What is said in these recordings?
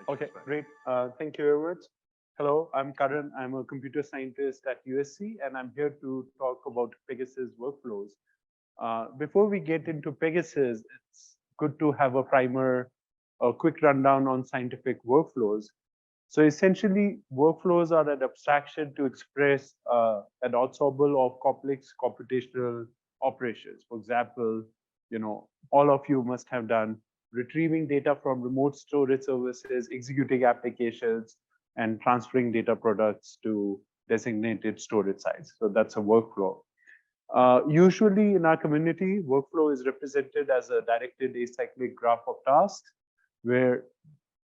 Okay, great. Thank you very much. Hello, I'm Karan. I'm a computer scientist at USC, and I'm here to talk about Pegasus workflows. Before we get into Pegasus, it's good to have a quick rundown on scientific workflows. So essentially, workflows are an abstraction to express an ensemble of complex computational operations. For example, all of you must have done retrieving data from remote storage services, executing applications, and transferring data products to designated storage sites. So that's a workflow. Usually in our community, workflow is represented as a directed acyclic graph of tasks where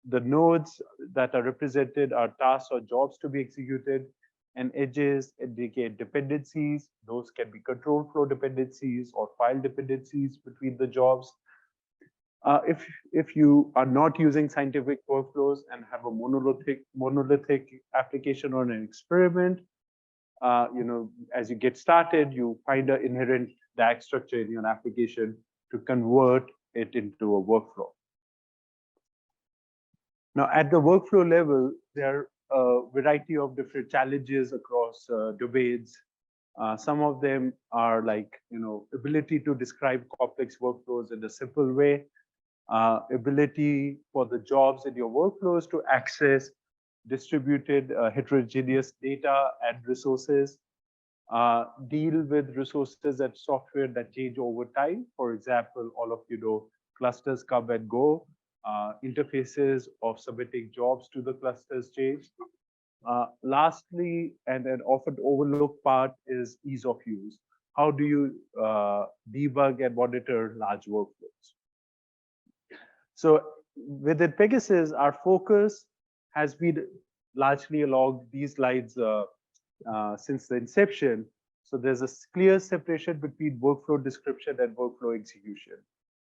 the nodes that are represented are tasks or jobs to be executed, and edges indicate dependencies. Those can be control flow dependencies or file dependencies between the jobs. If you are not using scientific workflows and have a monolithic application or an experiment, as you get started, you find an inherent DAG structure in your application to convert it into a workflow. Now, at the workflow level, there are a variety of different challenges across domains. Some of them are like, ability to describe complex workflows in a simple way, ability for the jobs in your workflows to access distributed heterogeneous data and resources, deal with resources and software that change over time. For example, all of you know clusters come and go, interfaces of submitting jobs to the clusters change. Lastly, and an often overlooked part is ease of use. How do you debug and monitor large workflows? So within Pegasus, our focus has been largely along these lines since the inception. So there's a clear separation between workflow description and workflow execution.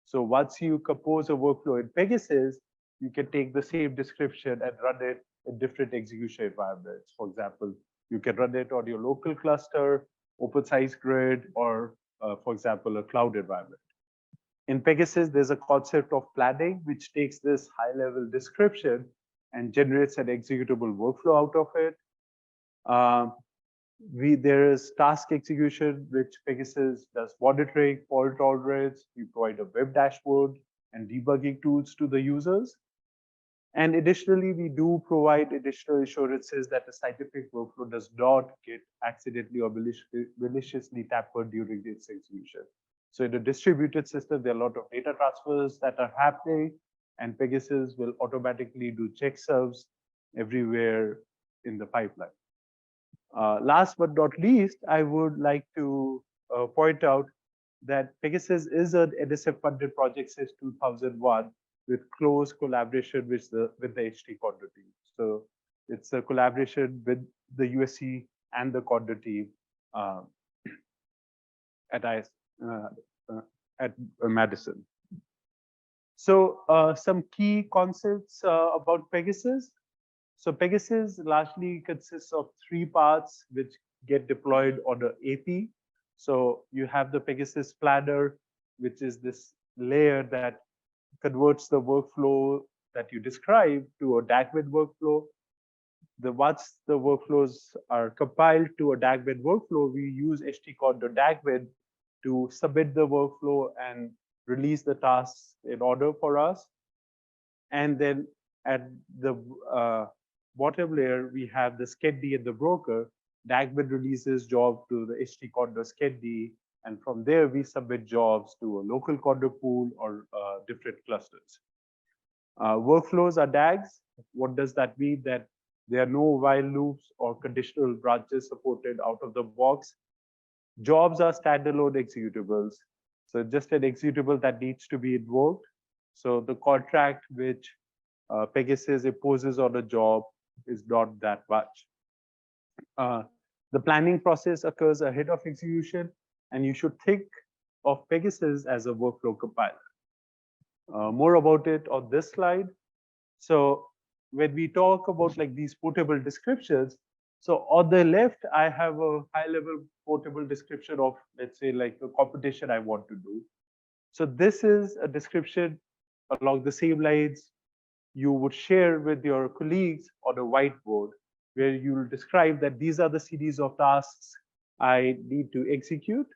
So once you compose a workflow in Pegasus, you can take the same description and run it in different execution environments. For example, you can run it on your local cluster, open size grid, or for example, a cloud environment. In Pegasus, there's a concept of planning, which takes this high-level description and generates an executable workflow out of it. There is task execution, which Pegasus does monitoring, fault tolerance. We provide a web dashboard and debugging tools to the users. And additionally, we do provide additional assurances that a scientific workflow does not get accidentally or maliciously tampered during its execution. So in a distributed system, there are a lot of data transfers that are happening, and Pegasus will automatically do checksums everywhere in the pipeline. Last but not least, I would like to point out that Pegasus is an NSF-funded project since 2001 with close collaboration with the HT Condor team. So it's a collaboration with the USC and the Condor team at Madison. So some key concepts about Pegasus. So Pegasus largely consists of three parts which get deployed on an AP. So you have the Pegasus planner, which is this layer that converts the workflow that you describe to a DAGmed workflow. Once the workflows are compiled to a DAGmed workflow, we use htconda DAGmed to submit the workflow and release the tasks in order for us. And then at the bottom layer, we have the schedD and the broker. DAGmed releases job to the htconda schedD, and from there we submit jobs to a local Condor pool or different clusters. Workflows are DAGs. What does that mean? That there are no while loops or conditional branches supported out of the box. Jobs are standalone executables. So just an executable that needs to be invoked. So the contract which Pegasus imposes on a job is not that much. The planning process occurs ahead of execution, and you should think of Pegasus as a workflow compiler. More about it on this slide. So when we talk about like these portable descriptions, so on the left, I have a high-level portable description of, let's say, like a computation I want to do. So this is a description along the same lines you would share with your colleagues on a whiteboard, where you'll describe that these are the series of tasks I need to execute,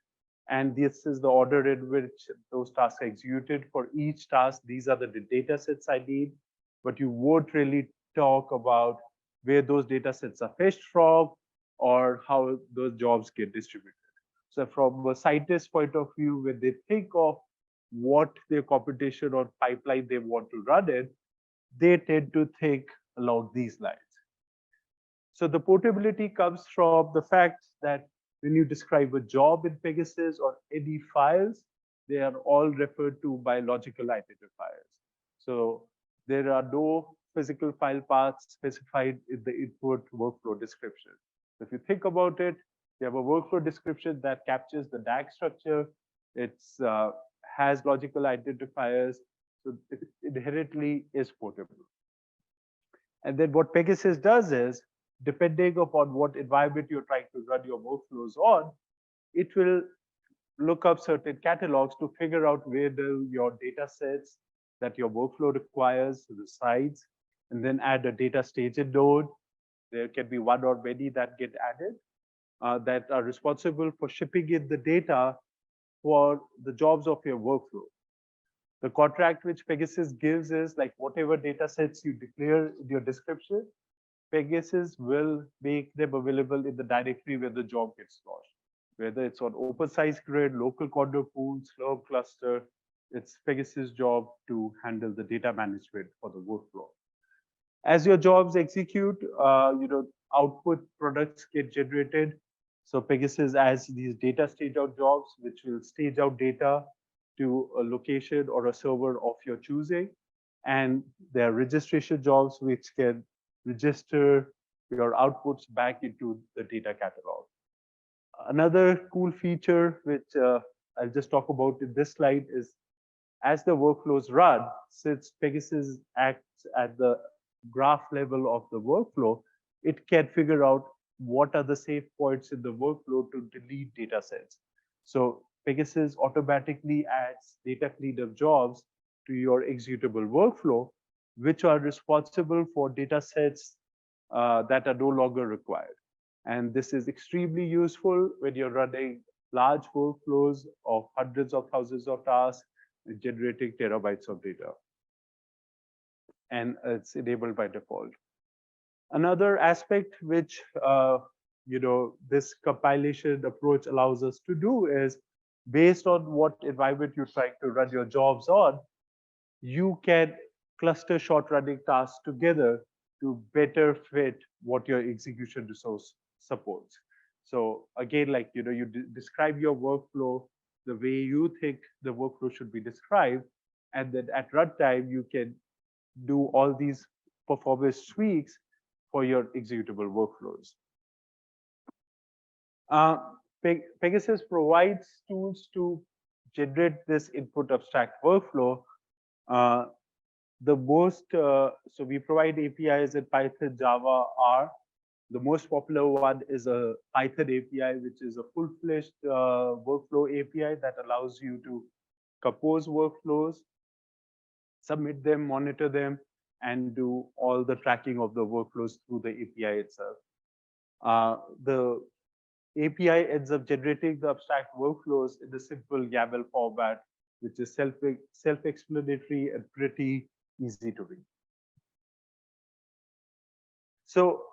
and this is the order in which those tasks are executed. For each task, these are the data sets I need, but you won't really talk about where those data sets are fetched from or how those jobs get distributed. So from a scientist point of view, when they think of what their computation or pipeline they want to run in, they tend to think along these lines. So the portability comes from the fact that when you describe a job in Pegasus or any files, they are all referred to by logical identifiers. So there are no physical file paths specified in the input workflow description. So if you think about it, you have a workflow description that captures the DAG structure. It has logical identifiers, so it inherently is portable. And then what Pegasus does is, depending upon what environment you're trying to run your workflows on, it will look up certain catalogs to figure out where your data sets that your workflow requires resides, and then add a data staging node. There can be one or many that get added that are responsible for shipping in the data for the jobs of your workflow. The contract which Pegasus gives is like whatever data sets you declare in your description, Pegasus will make them available in the directory where the job gets launched. Whether it's on open-size grid, local Condor pool, Slurm cluster, it's Pegasus' job to handle the data management for the workflow. As your jobs execute, output products get generated. So Pegasus has these data stage out jobs, which will stage out data to a location or a server of your choosing. And there are registration jobs which can register your outputs back into the data catalog. Another cool feature, which I'll just talk about in this slide, is as the workflows run, since Pegasus acts at the graph level of the workflow, it can figure out what are the safe points in the workflow to delete data sets. So Pegasus automatically adds data cleanup jobs to your executable workflow, which are responsible for data sets that are no longer required. And this is extremely useful when you're running large workflows of hundreds of thousands of tasks and generating terabytes of data. And it's enabled by default. Another aspect which this compilation approach allows us to do is, based on what environment you're trying to run your jobs on, you can cluster short running tasks together to better fit what your execution resource supports. So again, like you describe your workflow the way you think the workflow should be described, and then at runtime you can do all these performance tweaks for your executable workflows. Pegasus provides tools to generate this input abstract workflow. So we provide APIs in Python, Java, R. The most popular one is a Python API, which is a full-fledged workflow API that allows you to compose workflows, submit them, monitor them, and do all the tracking of the workflows through the API itself. The API ends up generating the abstract workflows in the simple YAML format, which is self-explanatory and pretty easy to read. So,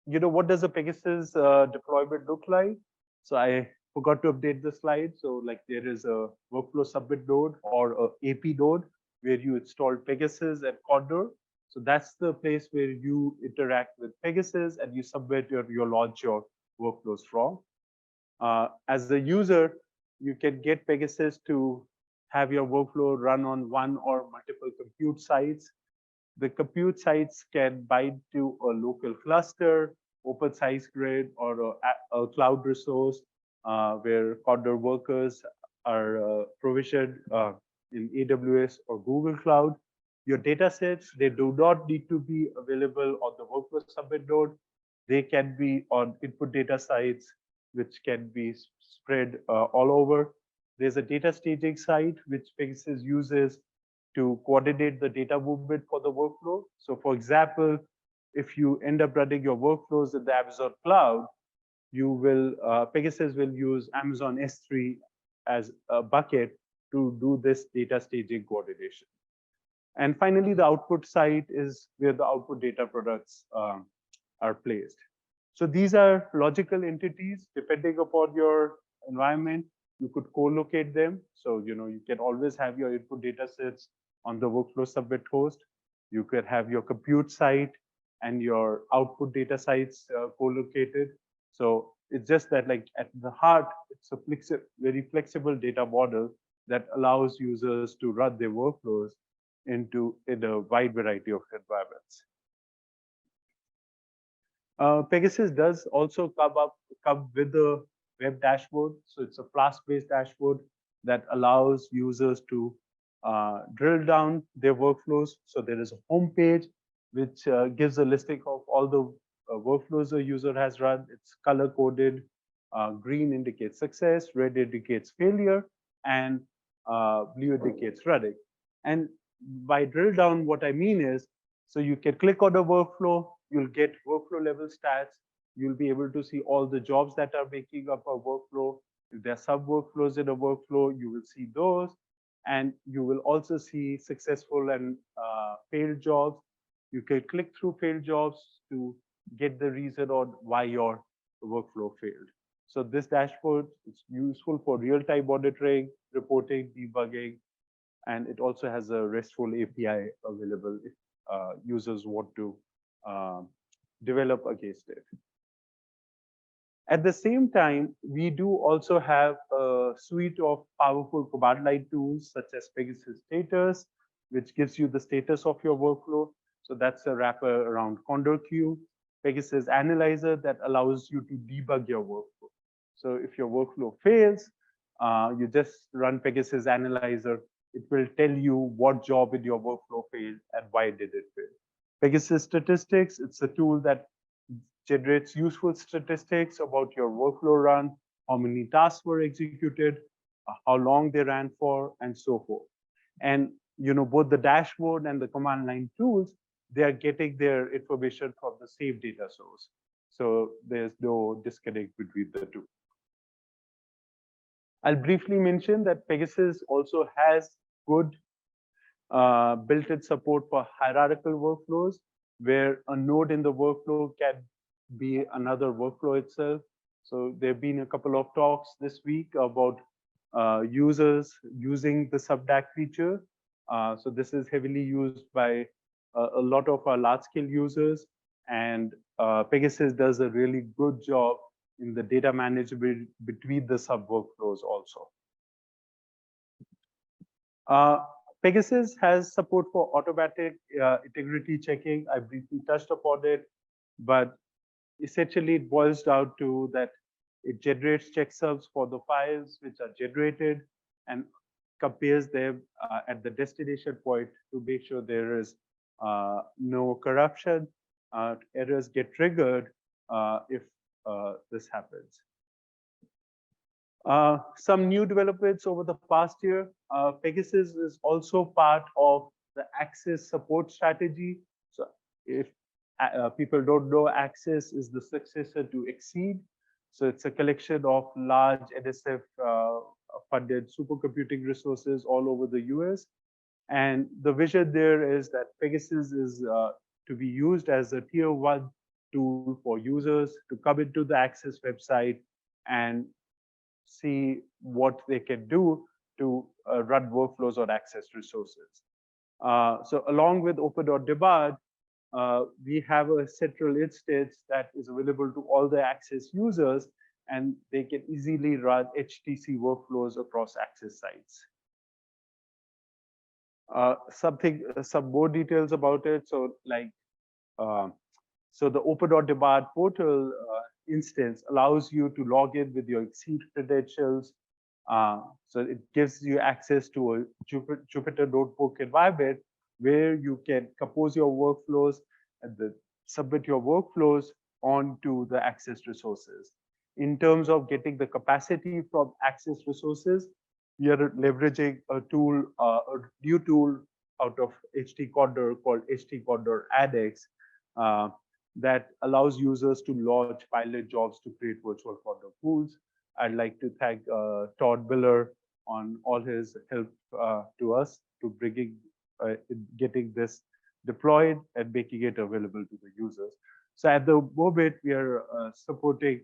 what does a Pegasus deployment look like? So I forgot to update the slide. So like there is a workflow submit node or a AP node where you install Pegasus and Condor. So that's the place where you interact with Pegasus and you submit your launch your workflows from. As a user, you can get Pegasus to have your workflow run on one or multiple compute sites. The compute sites can bind to a local cluster, open size grid, or a cloud resource where Condor workers are provisioned in AWS or Google Cloud. Your data sets, they do not need to be available on the workflow submit node. They can be on input data sites, which can be spread all over. There's a data staging site, which Pegasus uses to coordinate the data movement for the workflow. So for example, if you end up running your workflows in the Amazon cloud, you will Pegasus will use Amazon S3 as a bucket to do this data staging coordination. And finally, the output site is where the output data products are placed. So these are logical entities. Depending upon your environment, you could co-locate them. So you can always have your input data sets on the workflow submit host. You could have your compute site and your output data sites co-located. So it's just that, like, at the heart, it's a very flexible data model that allows users to run their workflows in a wide variety of environments. Pegasus does also come with a web dashboard. So it's a Flask-based dashboard that allows users to drill down their workflows. So there is a home page which gives a listing of all the workflows a user has run. It's color coded. Green indicates success, red indicates failure, and blue indicates running. And by drill down, what I mean is, so you can click on a workflow, you'll get workflow level stats. You'll be able to see all the jobs that are making up a workflow. If there are sub workflows in a workflow, you will see those. And you will also see successful and failed jobs. You can click through failed jobs to get the reason on why your workflow failed. So this dashboard is useful for real-time monitoring, reporting, debugging, and it also has a RESTful API available if users want to develop against it. At the same time, we do also have a suite of powerful command line tools such as Pegasus Status, which gives you the status of your workflow. So that's a wrapper around Condor Queue. Pegasus Analyzer that allows you to debug your workflow. So if your workflow fails, you just run Pegasus Analyzer. It will tell you what job in your workflow failed and why did it fail. Pegasus Statistics, it's a tool that generates useful statistics about your workflow run, how many tasks were executed, how long they ran for, and so forth. And both the dashboard and the command line tools, they are getting their information from the same data source. So there's no disconnect between the two. I'll briefly mention that Pegasus also has good built-in support for hierarchical workflows, where a node in the workflow can be another workflow itself. So there have been a couple of talks this week about users using the subDAC feature. So this is heavily used by a lot of our large-scale users, and Pegasus does a really good job in the data management between the sub workflows also. Pegasus has support for automatic integrity checking. I briefly touched upon it, but essentially it boils down to that it generates checksums for the files which are generated and compares them at the destination point to make sure there is no corruption. Errors get triggered if this happens. Some new developments over the past year. Pegasus is also part of the Access support strategy. So if people don't know, Access is the successor to Exceed. So it's a collection of large NSF funded supercomputing resources all over the US. And the vision there is that Pegasus is to be used as a tier 1 tool for users to come into the Access website and see what they can do to run workflows on Access resources. So along with Open-on-Demand, we have a central instance that is available to all the Access users, and they can easily run HTC workflows across Access sites. Some more details about it. So so the Open-on-Demand portal instance allows you to log in with your Exceed credentials. So it gives you access to a Jupyter Notebook environment where you can compose your workflows and then submit your workflows onto the Access resources. In terms of getting the capacity from Access resources, we are leveraging a tool, a new tool out of HT Condor called HT Condor ADX that allows users to launch pilot jobs to create virtual Condor pools. I'd like to thank Todd Miller on all his help to us to getting this deployed and making it available to the users. So at the moment, we are supporting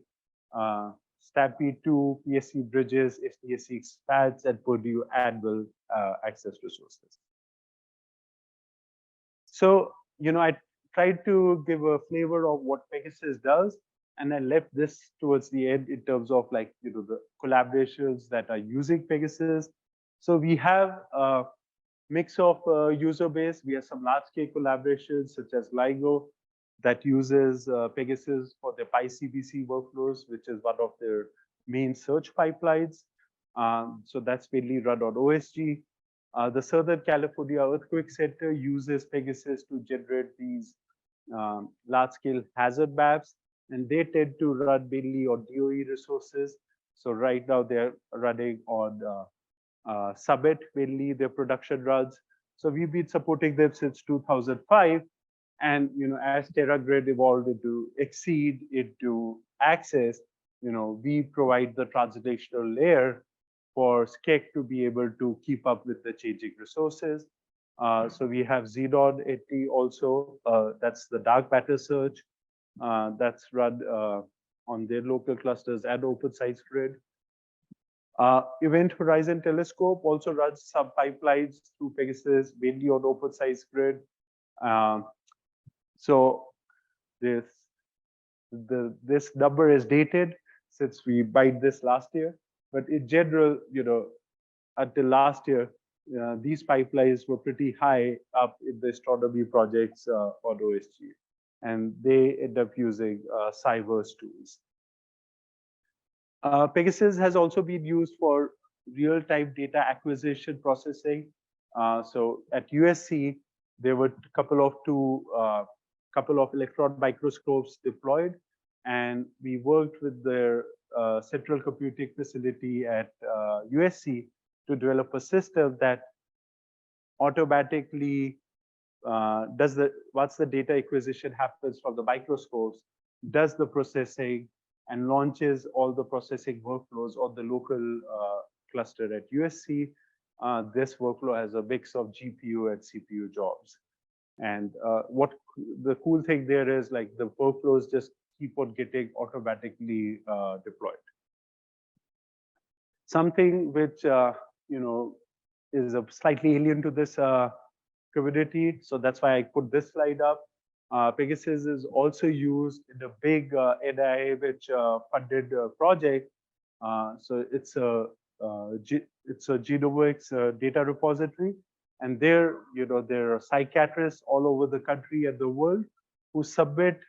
Stampede 2, PSC bridges, STSC expands, and Purdue annual access resources. So, I tried to give a flavor of what Pegasus does, and I left this towards the end in terms of the collaborations that are using Pegasus. So we have a mix of user base. We have some large-scale collaborations such as LIGO that uses Pegasus for their PyCBC workflows, which is one of their main search pipelines. So that's mainly run on OSG. The Southern California Earthquake Center uses Pegasus to generate these large-scale hazard maps, and they tend to run mainly on DOE resources. So right now they're running on Summit, mainly their production runs. So we've been supporting them since 2005. And as TerraGrid evolved into Exceed, into Access, we provide the translational layer for SCEC to be able to keep up with the changing resources. So we have Xenon 80 also. That's the dark matter search that's run on their local clusters and Open Science Grid. Event Horizon Telescope also runs some pipelines through Pegasus, mainly on Open Science Grid. So this number is dated since we mined this last year. But in general, until last year, these pipelines were pretty high up in the astronomy projects on OSG, and they end up using Cyverse tools. Pegasus has also been used for real-time data acquisition processing. So at USC, there were a couple of electron microscopes deployed, and we worked with their central computing facility at USC to develop a system that automatically once the data acquisition happens from the microscopes, does the processing and launches all the processing workflows on the local cluster at USC. This workflow has a mix of GPU and CPU jobs. And what the cool thing there is, the workflows just keep on getting automatically deployed. Something which is slightly alien to this community, so that's why I put this slide up. Pegasus is also used in a big NIH funded project. So it's a genomics data repository, and there are psychiatrists all over the country and the world who submit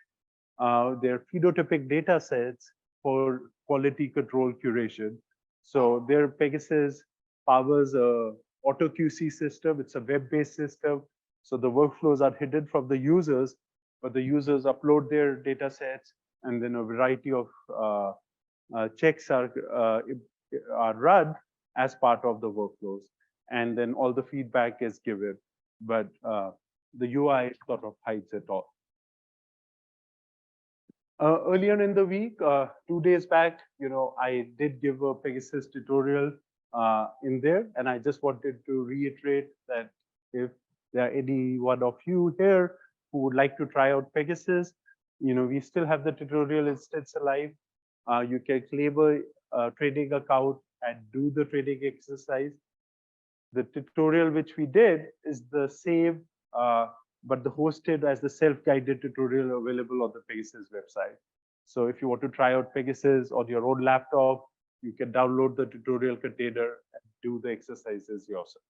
their phenotypic data sets for quality control curation. So their Pegasus powers a auto QC system. It's a web-based system. So the workflows are hidden from the users, but the users upload their data sets, and then a variety of checks are run as part of the workflows. And then all the feedback is given, but the UI sort of hides it all. Earlier in the week, 2 days back, I did give a Pegasus tutorial in there, and I just wanted to reiterate that if there are any one of you here who would like to try out Pegasus, we still have the tutorial instance alive. You can claim a trading account and do the trading exercise. The tutorial which we did is the same, but hosted as the self-guided tutorial available on the Pegasus website. So if you want to try out Pegasus on your own laptop, you can download the tutorial container and do the exercises yourself.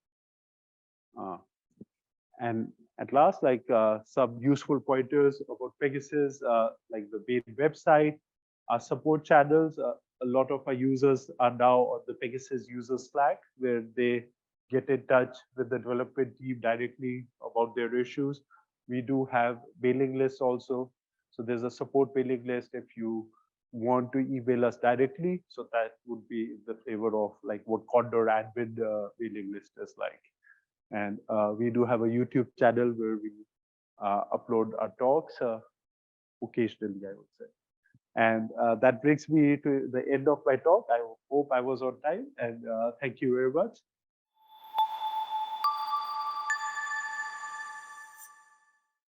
And at last, some useful pointers about Pegasus, like the main website, our support channels. A lot of our users are now on the Pegasus user Slack, where they get in touch with the development team directly about their issues. We do have mailing lists also. So there's a support mailing list if you want to email us directly. So that would be the flavor of what Condor admin mailing list is like. And we do have a YouTube channel where we upload our talks occasionally, I would say. And that brings me to the end of my talk. I hope I was on time, and thank you very much.